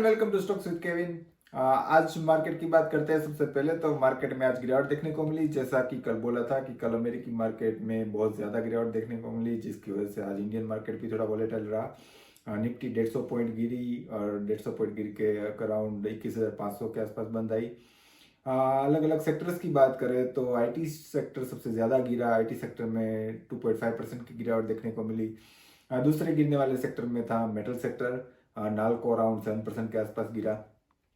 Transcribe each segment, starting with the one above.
Welcome to stocks with Kevin. आज market की बात करते हैं। सबसे पहले तो मार्केट में आज गिरावट देखने को मिली, जैसा कि कल बोला था कि कल अमेरिकी मार्केट में बहुत ज्यादा गिरावट देखने को मिली, जिसकी वजह से आज इंडियन मार्केट भी थोड़ा वोलेटाइल रहा। निफ्टी 150 पॉइंट गिरी और 150 पॉइंट गिर के अराउंड 21,500 के आसपास बंद आई। अलग अलग सेक्टर्स की बात करें तो आईटी सेक्टर सबसे ज़्यादा गिरा। आईटी सेक्टर में 2.5% की गिरावट देखने को मिली। दूसरे गिरने वाले सेक्टर में था मेटल सेक्टर, नाल्को अराउंड 7% के आसपास गिरा।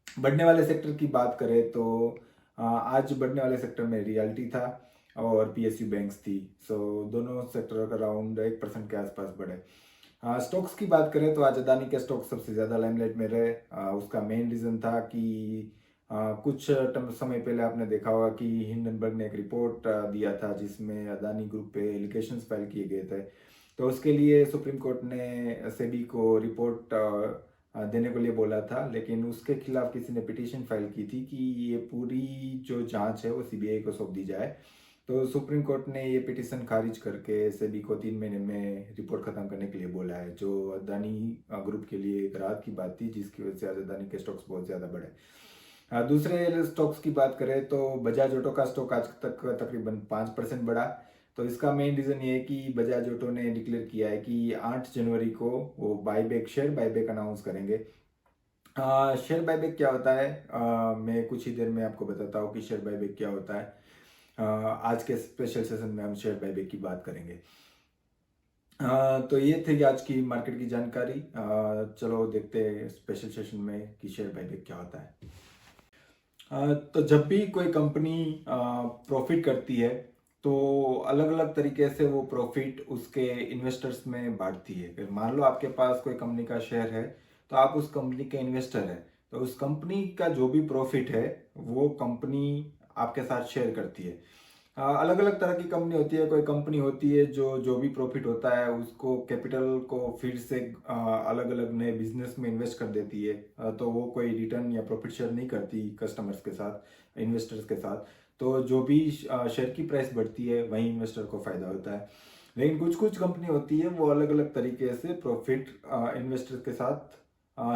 बढ़ने वाले सेक्टर की बात करें तो आज बढ़ने वाले सेक्टर में रियल्टी था और पीएसयू बैंक्स थी। सो दोनों सेक्टर अराउंड 1% के आसपास बढ़े। स्टॉक्स की बात करें तो आज अदानी के स्टॉक सबसे ज़्यादा लाइमलाइट में रहे। उसका मेन रीज़न था कि कुछ समय पहले आपने देखा होगा कि हिंडनबर्ग ने एक रिपोर्ट दिया था जिसमें अदानी ग्रुप पे एलिगेशंस फाइल किए गए थे। तो उसके लिए सुप्रीम कोर्ट ने सेबी को रिपोर्ट देने को लिए बोला था, लेकिन उसके खिलाफ किसी ने पिटीशन फाइल की थी कि ये पूरी जो जांच है वो सीबीआई को सौंप दी जाए। तो सुप्रीम कोर्ट ने ये पिटीशन खारिज करके सेबी को 3 महीने में रिपोर्ट खत्म करने के लिए बोला है, जो अदानी ग्रुप के लिए एक राहत की बात थी, जिसकी वजह से आज अदानी के स्टॉक्स बहुत ज़्यादा बढ़े। दूसरे स्टॉक्स की बात करें तो बजाज ऑटो का स्टॉक आज तक तकरीबन 5% बढ़ा। तो इसका मेन रीज़न ये है कि बजाज ऑटो ने डिक्लेयर किया है कि 8 जनवरी को वो शेयर बायबैक अनाउंस करेंगे। शेयर बायबैक क्या होता है, मैं कुछ ही देर में आपको बताता हूँ कि शेयर बायबैक क्या होता है। आज के स्पेशल सेशन में हम शेयर बायबैक की बात करेंगे। तो ये थी आज की मार्केट की जानकारी। चलो देखते हैं स्पेशल सेशन में कि शेयर बायबैक क्या होता है। तो जब भी कोई कंपनी प्रॉफिट करती है तो अलग अलग तरीके से वो प्रॉफिट उसके इन्वेस्टर्स में बांटती है। फिर मान लो आपके पास कोई कंपनी का शेयर है तो आप उस कंपनी के इन्वेस्टर हैं, तो उस कंपनी का जो भी प्रॉफिट है वो कंपनी आपके साथ शेयर करती है। अलग अलग तरह की कंपनी होती है। कोई कंपनी होती है जो जो भी प्रॉफिट होता है उसको कैपिटल को फिर से अलग अलग नए बिजनेस में इन्वेस्ट कर देती है। तो वो कोई रिटर्न या प्रॉफिट शेयर नहीं करती कस्टमर्स के साथ, इन्वेस्टर्स के साथ। तो जो भी शेयर की प्राइस बढ़ती है वहीं इन्वेस्टर को फायदा होता है। लेकिन कुछ कुछ कंपनी होती है वो अलग अलग तरीके से प्रॉफिट इन्वेस्टर के साथ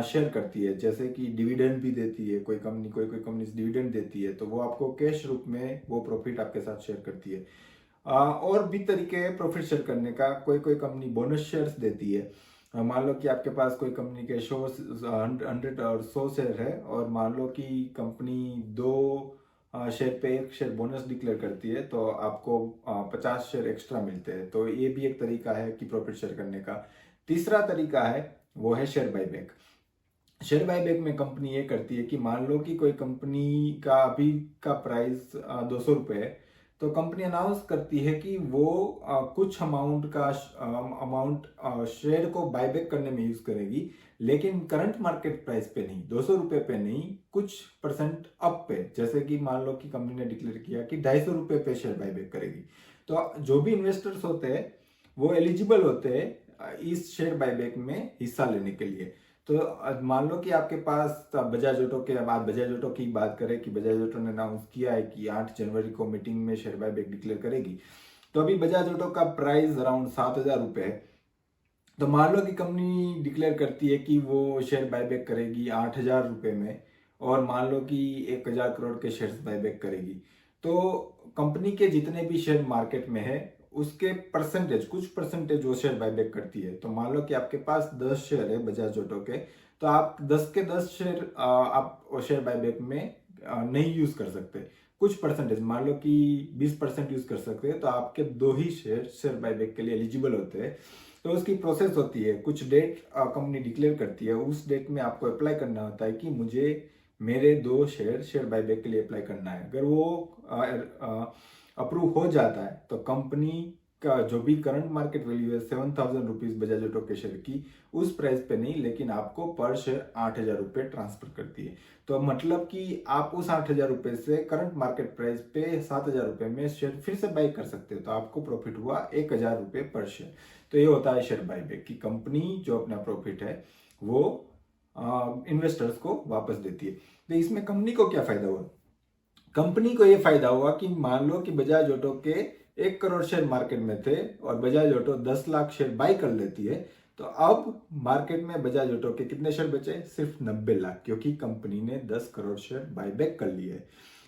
शेयर करती है, जैसे कि डिविडेंड भी देती है। कोई कोई कंपनी डिविडेंड देती है तो वो आपको कैश रूप में वो प्रॉफिट आपके साथ शेयर करती है। और भी तरीके हैं प्रॉफिट शेयर करने का। कोई कोई कंपनी बोनस शेयर्स देती है। मान लो कि आपके पास कोई कंपनी के 100 और 100 शेयर है और मान लो कि कंपनी 2 शेयर पे 1 शेयर बोनस डिक्लेयर करती है तो आपको 50 शेयर एक्स्ट्रा मिलते हैं। तो ये भी एक तरीका है कि प्रॉफिट शेयर करने का। तीसरा तरीका है वो है शेयर बायबैक। शेयर बायबैक में कंपनी ये करती है कि मान लो कि कोई कंपनी का अभी का प्राइस 200 रुपये है, तो कंपनी अनाउंस करती है कि वो कुछ अमाउंट शेयर को बायबैक करने में यूज करेगी, लेकिन करंट मार्केट प्राइस पे नहीं, 200 रुपये पे नहीं, कुछ परसेंट अप पे। जैसे कि मान लो कि कंपनी ने डिक्लेयर किया कि 250 रुपये पे शेयर बायबैक करेगी, तो जो भी इन्वेस्टर्स होते हैं वो एलिजिबल होते हैं इस शेयर बायबैक में हिस्सा लेने के लिए। तो मान लो कि आपके पास बजाज ऑटो के बाद बजाज ऑटो की बात करें कि बजाज ऑटो ने अनाउंस किया है कि 8 जनवरी को मीटिंग में शेयर बायबैक डिक्लेयर करेगी। तो अभी बजाज ऑटो का प्राइस अराउंड 7,000 रुपये है। तो मान लो कि कंपनी डिक्लेयर करती है कि वो शेयर बायबैक करेगी 8,000 रुपये में, और मान लो कि 1,000 करोड़ के शेयर बायबैक करेगी। तो कंपनी के जितने भी शेयर मार्केट में है उसके परसेंटेज, कुछ परसेंटेज वो शेयर बायबैक करती है। तो मान लो कि आपके पास 10 शेयर है बजाज ऑटो के, तो आप 10 के 10 शेयर आप शेयर बायबैक में नहीं यूज कर सकते। कुछ परसेंटेज, मान लो कि 20% यूज कर सकते हैं, तो आपके 2 ही शेयर बायबैक के लिए एलिजिबल होते हैं। तो उसकी प्रोसेस होती है, कुछ डेट कंपनी डिक्लेयर करती है, उस डेट में आपको अप्लाई करना होता है कि मुझे मेरे 2 शेयर बायबैक के लिए अप्लाई करना है। अगर वो अप्रूव हो जाता है तो कंपनी का जो भी करंट मार्केट वैल्यू है 7,000 रुपीज बजाज ऑटो के शेयर की, उस प्राइस पे नहीं, लेकिन आपको पर शेयर 8,000 रुपये ट्रांसफर करती है। तो मतलब कि आप उस 8,000 रुपये से करंट मार्केट प्राइस पे 7,000 रुपये में शेयर फिर से बाई कर सकते हो, तो आपको प्रॉफिट हुआ 1,000 रुपये पर शेयर। तो ये होता है शेयर बायबैक की कंपनी जो अपना प्रॉफिट है वो इन्वेस्टर्स को वापस देती है। तो इसमें कंपनी को क्या फायदा हुआ? कंपनी को ये फायदा हुआ कि मान लो कि बजाज ऑटो के 1 करोड़ शेयर मार्केट में थे और Bajaj auto 10 lakh share by कर लेती है, तो अब मार्केट में बजाज ऑटो के कितने शेयर बचे? सिर्फ 90 लाख, क्योंकि कंपनी ने 10 करोड़ शेयर बायबैक कर लिए।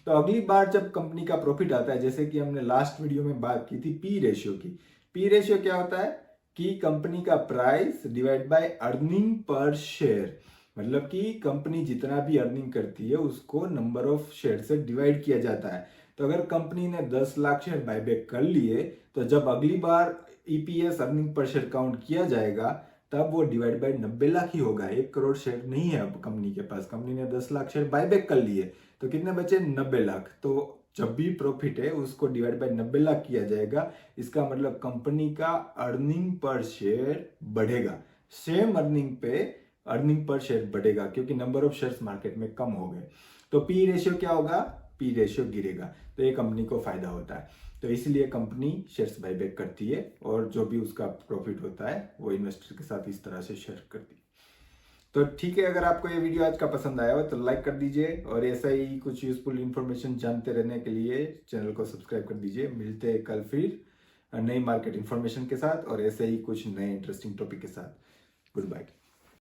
तो अगली बार जब कंपनी का प्रॉफिट आता है, जैसे कि हमने लास्ट वीडियो में बात की थी पी रेशियो की, पी रेशियो क्या होता है कि कंपनी का price divide by earning per share, मतलब कि कंपनी जितना भी अर्निंग करती है उसको नंबर ऑफ शेयर से डिवाइड किया जाता है। तो अगर कंपनी ने 10 लाख शेयर बायबैक कर लिए, तो जब अगली बार EPS earning per share count किया जाएगा तब वो डिवाइड बाय 90 लाख ही होगा। 1 करोड़ शेयर नहीं है अब कंपनी के पास, कंपनी ने 10 लाख शेयर बायबैक कर लिए, तो कितने बचे? 90 लाख। तो जब भी प्रॉफिट है उसको डिवाइड बाय 90 लाख किया जाएगा, इसका मतलब कंपनी का अर्निंग पर शेयर बढ़ेगा। सेम अर्निंग पे अर्निंग पर शेयर बढ़ेगा, क्योंकि नंबर ऑफ शेयर्स मार्केट में कम हो गए। तो पी रेशियो क्या होगा? पी रेशियो गिरेगा, तो ये कंपनी को फायदा होता है। तो इसलिए कंपनी शेयर्स बायबैक करती है और जो भी उसका प्रॉफिट होता है वो इन्वेस्टर के साथ इस तरह से शेयर करती है। तो ठीक है, अगर आपको ये वीडियो आज का पसंद आया हो तो लाइक कर दीजिए, और ऐसा ही कुछ यूजफुल इंफॉर्मेशन जानते रहने के लिए चैनल को सब्सक्राइब कर दीजिए। मिलते हैं कल फिर नई मार्केट इंफॉर्मेशन के साथ और ऐसे ही कुछ नए इंटरेस्टिंग टॉपिक के साथ। Good bye.